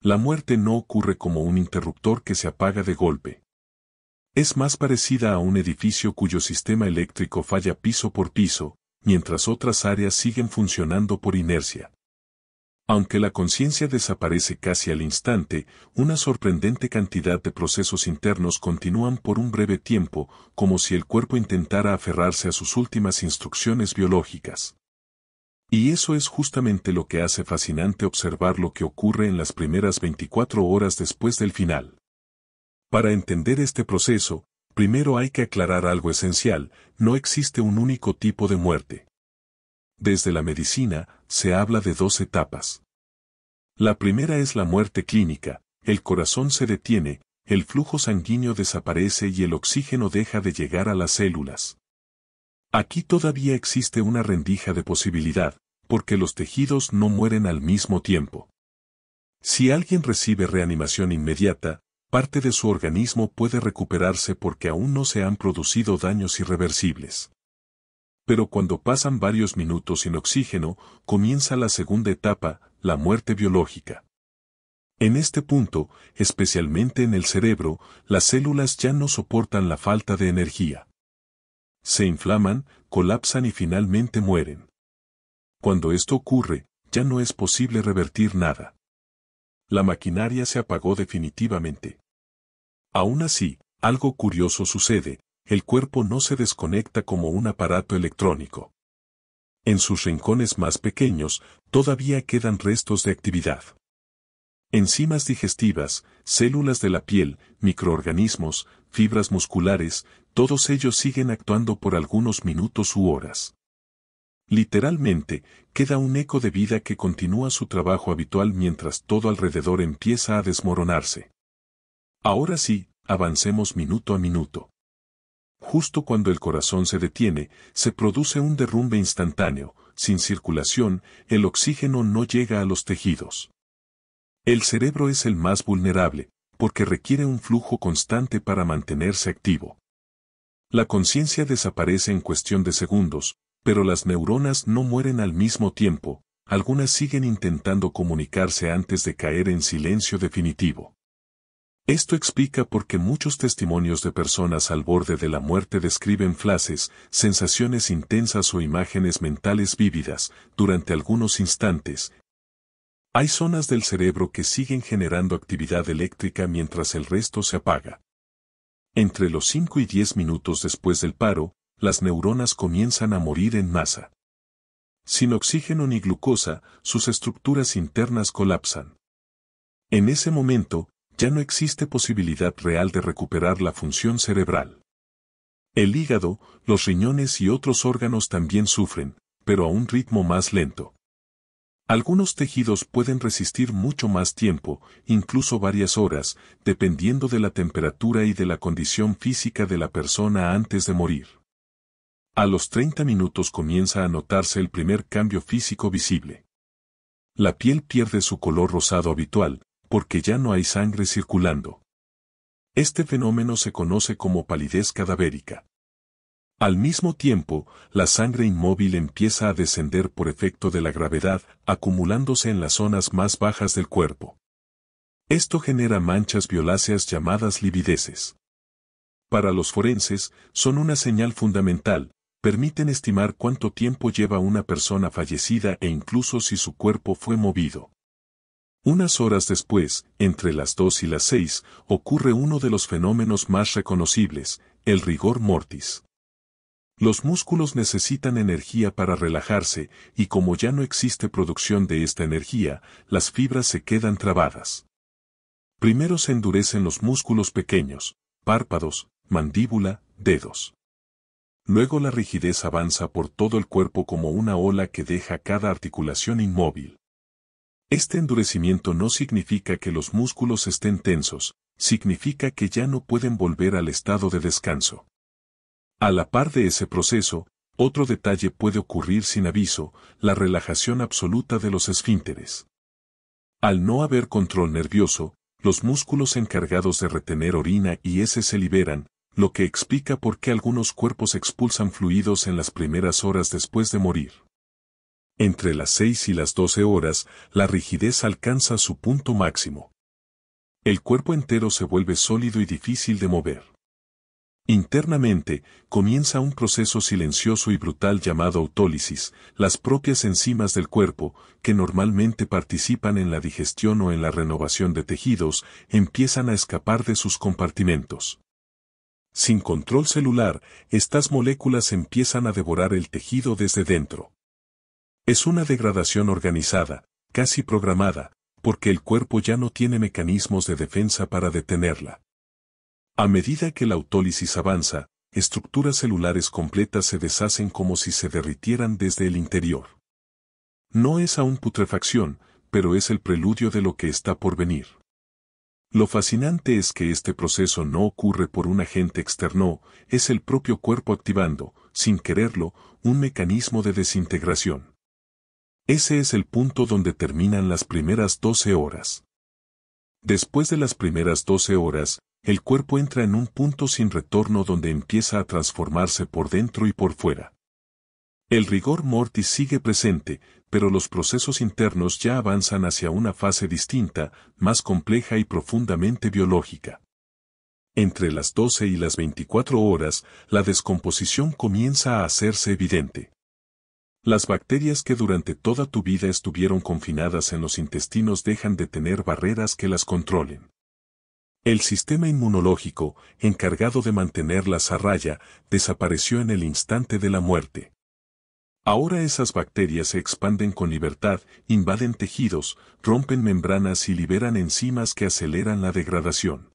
La muerte no ocurre como un interruptor que se apaga de golpe. Es más parecida a un edificio cuyo sistema eléctrico falla piso por piso, mientras otras áreas siguen funcionando por inercia. Aunque la conciencia desaparece casi al instante, una sorprendente cantidad de procesos internos continúan por un breve tiempo, como si el cuerpo intentara aferrarse a sus últimas instrucciones biológicas. Y eso es justamente lo que hace fascinante observar lo que ocurre en las primeras 24 horas después del final. Para entender este proceso, primero hay que aclarar algo esencial: no existe un único tipo de muerte. Desde la medicina, se habla de dos etapas. La primera es la muerte clínica: el corazón se detiene, el flujo sanguíneo desaparece y el oxígeno deja de llegar a las células. Aquí todavía existe una rendija de posibilidad, porque los tejidos no mueren al mismo tiempo. Si alguien recibe reanimación inmediata, parte de su organismo puede recuperarse porque aún no se han producido daños irreversibles. Pero cuando pasan varios minutos sin oxígeno, comienza la segunda etapa, la muerte biológica. En este punto, especialmente en el cerebro, las células ya no soportan la falta de energía. Se inflaman, colapsan y finalmente mueren. Cuando esto ocurre, ya no es posible revertir nada. La maquinaria se apagó definitivamente. Aún así, algo curioso sucede: el cuerpo no se desconecta como un aparato electrónico. En sus rincones más pequeños, todavía quedan restos de actividad. Enzimas digestivas, células de la piel, microorganismos, fibras musculares, todos ellos siguen actuando por algunos minutos u horas. Literalmente, queda un eco de vida que continúa su trabajo habitual mientras todo alrededor empieza a desmoronarse. Ahora sí, avancemos minuto a minuto. Justo cuando el corazón se detiene, se produce un derrumbe instantáneo: sin circulación, el oxígeno no llega a los tejidos. El cerebro es el más vulnerable, porque requiere un flujo constante para mantenerse activo. La conciencia desaparece en cuestión de segundos, pero las neuronas no mueren al mismo tiempo, algunas siguen intentando comunicarse antes de caer en silencio definitivo. Esto explica por qué muchos testimonios de personas al borde de la muerte describen flashes, sensaciones intensas o imágenes mentales vívidas, durante algunos instantes. Hay zonas del cerebro que siguen generando actividad eléctrica mientras el resto se apaga. Entre los 5 y 10 minutos después del paro, las neuronas comienzan a morir en masa. Sin oxígeno ni glucosa, sus estructuras internas colapsan. En ese momento, ya no existe posibilidad real de recuperar la función cerebral. El hígado, los riñones y otros órganos también sufren, pero a un ritmo más lento. Algunos tejidos pueden resistir mucho más tiempo, incluso varias horas, dependiendo de la temperatura y de la condición física de la persona antes de morir. A los 30 minutos comienza a notarse el primer cambio físico visible. La piel pierde su color rosado habitual, porque ya no hay sangre circulando. Este fenómeno se conoce como palidez cadavérica. Al mismo tiempo, la sangre inmóvil empieza a descender por efecto de la gravedad, acumulándose en las zonas más bajas del cuerpo. Esto genera manchas violáceas llamadas livideces. Para los forenses, son una señal fundamental: permiten estimar cuánto tiempo lleva una persona fallecida e incluso si su cuerpo fue movido. Unas horas después, entre las 2 y las 6, ocurre uno de los fenómenos más reconocibles, el rigor mortis. Los músculos necesitan energía para relajarse, y como ya no existe producción de esta energía, las fibras se quedan trabadas. Primero se endurecen los músculos pequeños, párpados, mandíbula, dedos. Luego la rigidez avanza por todo el cuerpo como una ola que deja cada articulación inmóvil. Este endurecimiento no significa que los músculos estén tensos, significa que ya no pueden volver al estado de descanso. A la par de ese proceso, otro detalle puede ocurrir sin aviso: la relajación absoluta de los esfínteres. Al no haber control nervioso, los músculos encargados de retener orina y heces se liberan, lo que explica por qué algunos cuerpos expulsan fluidos en las primeras horas después de morir. Entre las 6 y las 12 horas, la rigidez alcanza su punto máximo. El cuerpo entero se vuelve sólido y difícil de mover. Internamente, comienza un proceso silencioso y brutal llamado autólisis. Las propias enzimas del cuerpo, que normalmente participan en la digestión o en la renovación de tejidos, empiezan a escapar de sus compartimentos. Sin control celular, estas moléculas empiezan a devorar el tejido desde dentro. Es una degradación organizada, casi programada, porque el cuerpo ya no tiene mecanismos de defensa para detenerla. A medida que la autólisis avanza, estructuras celulares completas se deshacen como si se derritieran desde el interior. No es aún putrefacción, pero es el preludio de lo que está por venir. Lo fascinante es que este proceso no ocurre por un agente externo, es el propio cuerpo activando, sin quererlo, un mecanismo de desintegración. Ese es el punto donde terminan las primeras 12 horas. Después de las primeras 12 horas, el cuerpo entra en un punto sin retorno donde empieza a transformarse por dentro y por fuera. El rigor mortis sigue presente, pero los procesos internos ya avanzan hacia una fase distinta, más compleja y profundamente biológica. Entre las 12 y las 24 horas, la descomposición comienza a hacerse evidente. Las bacterias que durante toda tu vida estuvieron confinadas en los intestinos dejan de tener barreras que las controlen. El sistema inmunológico, encargado de mantenerlas a raya, desapareció en el instante de la muerte. Ahora esas bacterias se expanden con libertad, invaden tejidos, rompen membranas y liberan enzimas que aceleran la degradación.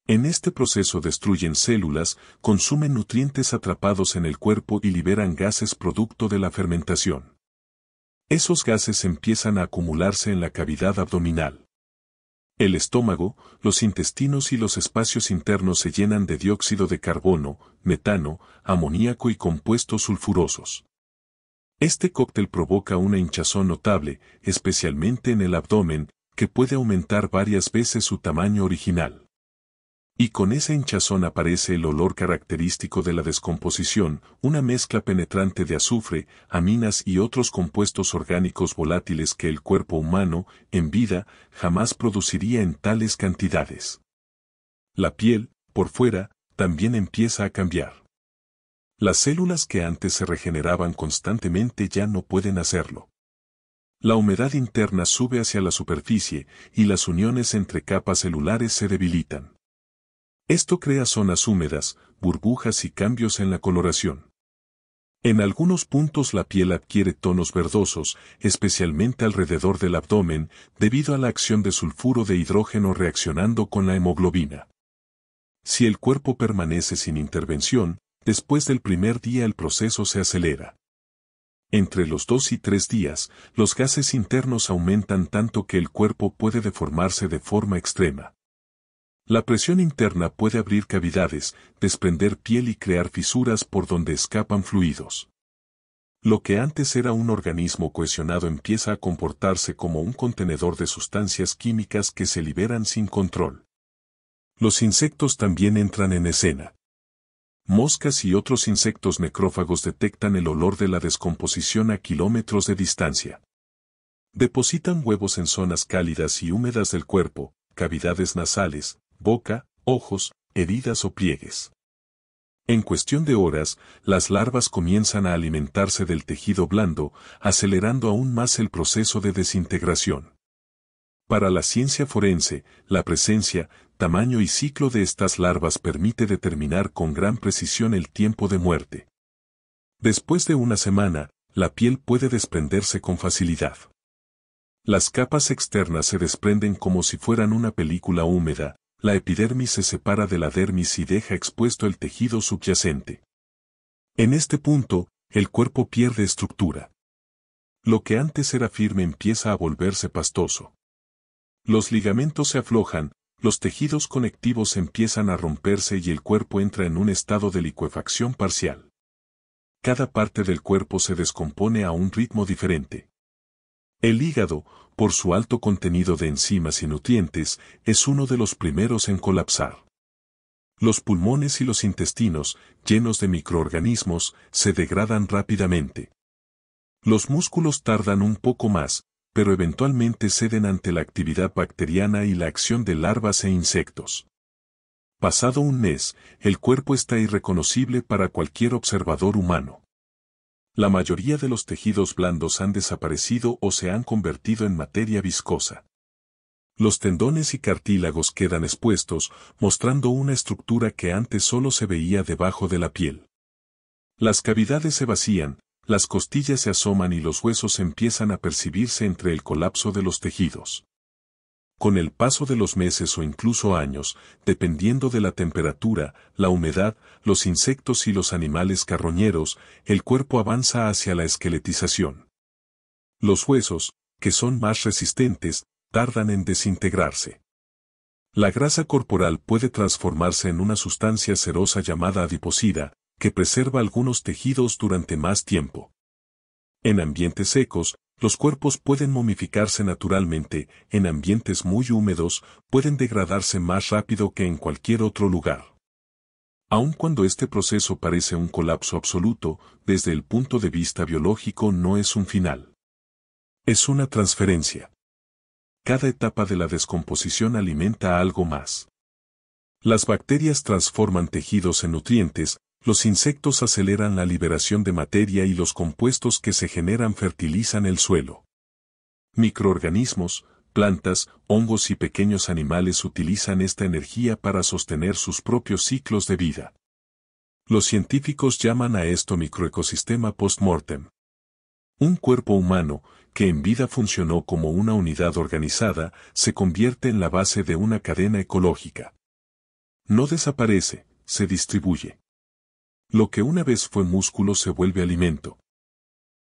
En este proceso destruyen células, consumen nutrientes atrapados en el cuerpo y liberan gases producto de la fermentación. Esos gases empiezan a acumularse en la cavidad abdominal. El estómago, los intestinos y los espacios internos se llenan de dióxido de carbono, metano, amoníaco y compuestos sulfurosos. Este cóctel provoca una hinchazón notable, especialmente en el abdomen, que puede aumentar varias veces su tamaño original. Y con esa hinchazón aparece el olor característico de la descomposición, una mezcla penetrante de azufre, aminas y otros compuestos orgánicos volátiles que el cuerpo humano, en vida, jamás produciría en tales cantidades. La piel, por fuera, también empieza a cambiar. Las células que antes se regeneraban constantemente ya no pueden hacerlo. La humedad interna sube hacia la superficie y las uniones entre capas celulares se debilitan. Esto crea zonas húmedas, burbujas y cambios en la coloración. En algunos puntos la piel adquiere tonos verdosos, especialmente alrededor del abdomen, debido a la acción de sulfuro de hidrógeno reaccionando con la hemoglobina. Si el cuerpo permanece sin intervención, después del primer día el proceso se acelera. Entre los 2 y 3 días, los gases internos aumentan tanto que el cuerpo puede deformarse de forma extrema. La presión interna puede abrir cavidades, desprender piel y crear fisuras por donde escapan fluidos. Lo que antes era un organismo cohesionado empieza a comportarse como un contenedor de sustancias químicas que se liberan sin control. Los insectos también entran en escena. Moscas y otros insectos necrófagos detectan el olor de la descomposición a kilómetros de distancia. Depositan huevos en zonas cálidas y húmedas del cuerpo, cavidades nasales, boca, ojos, heridas o pliegues. En cuestión de horas, las larvas comienzan a alimentarse del tejido blando, acelerando aún más el proceso de desintegración. Para la ciencia forense, la presencia, tamaño y ciclo de estas larvas permite determinar con gran precisión el tiempo de muerte. Después de una semana, la piel puede desprenderse con facilidad. Las capas externas se desprenden como si fueran una película húmeda, la epidermis se separa de la dermis y deja expuesto el tejido subyacente. En este punto, el cuerpo pierde estructura. Lo que antes era firme empieza a volverse pastoso. Los ligamentos se aflojan, los tejidos conectivos empiezan a romperse y el cuerpo entra en un estado de licuefacción parcial. Cada parte del cuerpo se descompone a un ritmo diferente. El hígado, por su alto contenido de enzimas y nutrientes, es uno de los primeros en colapsar. Los pulmones y los intestinos, llenos de microorganismos, se degradan rápidamente. Los músculos tardan un poco más, pero eventualmente ceden ante la actividad bacteriana y la acción de larvas e insectos. Pasado un mes, el cuerpo está irreconocible para cualquier observador humano. La mayoría de los tejidos blandos han desaparecido o se han convertido en materia viscosa. Los tendones y cartílagos quedan expuestos, mostrando una estructura que antes solo se veía debajo de la piel. Las cavidades se vacían, las costillas se asoman y los huesos empiezan a percibirse entre el colapso de los tejidos. Con el paso de los meses o incluso años, dependiendo de la temperatura, la humedad, los insectos y los animales carroñeros, el cuerpo avanza hacia la esqueletización. Los huesos, que son más resistentes, tardan en desintegrarse. La grasa corporal puede transformarse en una sustancia cerosa llamada adiposida, que preserva algunos tejidos durante más tiempo. En ambientes secos, los cuerpos pueden momificarse naturalmente, en ambientes muy húmedos, pueden degradarse más rápido que en cualquier otro lugar. Aun cuando este proceso parece un colapso absoluto, desde el punto de vista biológico no es un final. Es una transferencia. Cada etapa de la descomposición alimenta algo más. Las bacterias transforman tejidos en nutrientes, los insectos aceleran la liberación de materia y los compuestos que se generan fertilizan el suelo. Microorganismos, plantas, hongos y pequeños animales utilizan esta energía para sostener sus propios ciclos de vida. Los científicos llaman a esto microecosistema post-mortem. Un cuerpo humano, que en vida funcionó como una unidad organizada, se convierte en la base de una cadena ecológica. No desaparece, se distribuye. Lo que una vez fue músculo se vuelve alimento.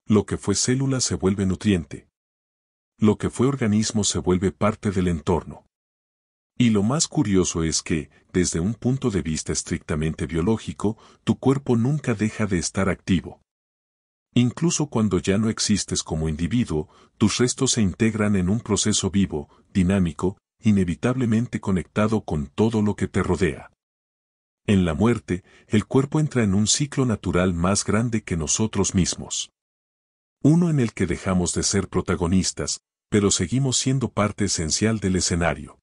Lo que fue célula se vuelve nutriente. Lo que fue organismo se vuelve parte del entorno. Y lo más curioso es que, desde un punto de vista estrictamente biológico, tu cuerpo nunca deja de estar activo. Incluso cuando ya no existes como individuo, tus restos se integran en un proceso vivo, dinámico, inevitablemente conectado con todo lo que te rodea. En la muerte, el cuerpo entra en un ciclo natural más grande que nosotros mismos. Uno en el que dejamos de ser protagonistas, pero seguimos siendo parte esencial del escenario.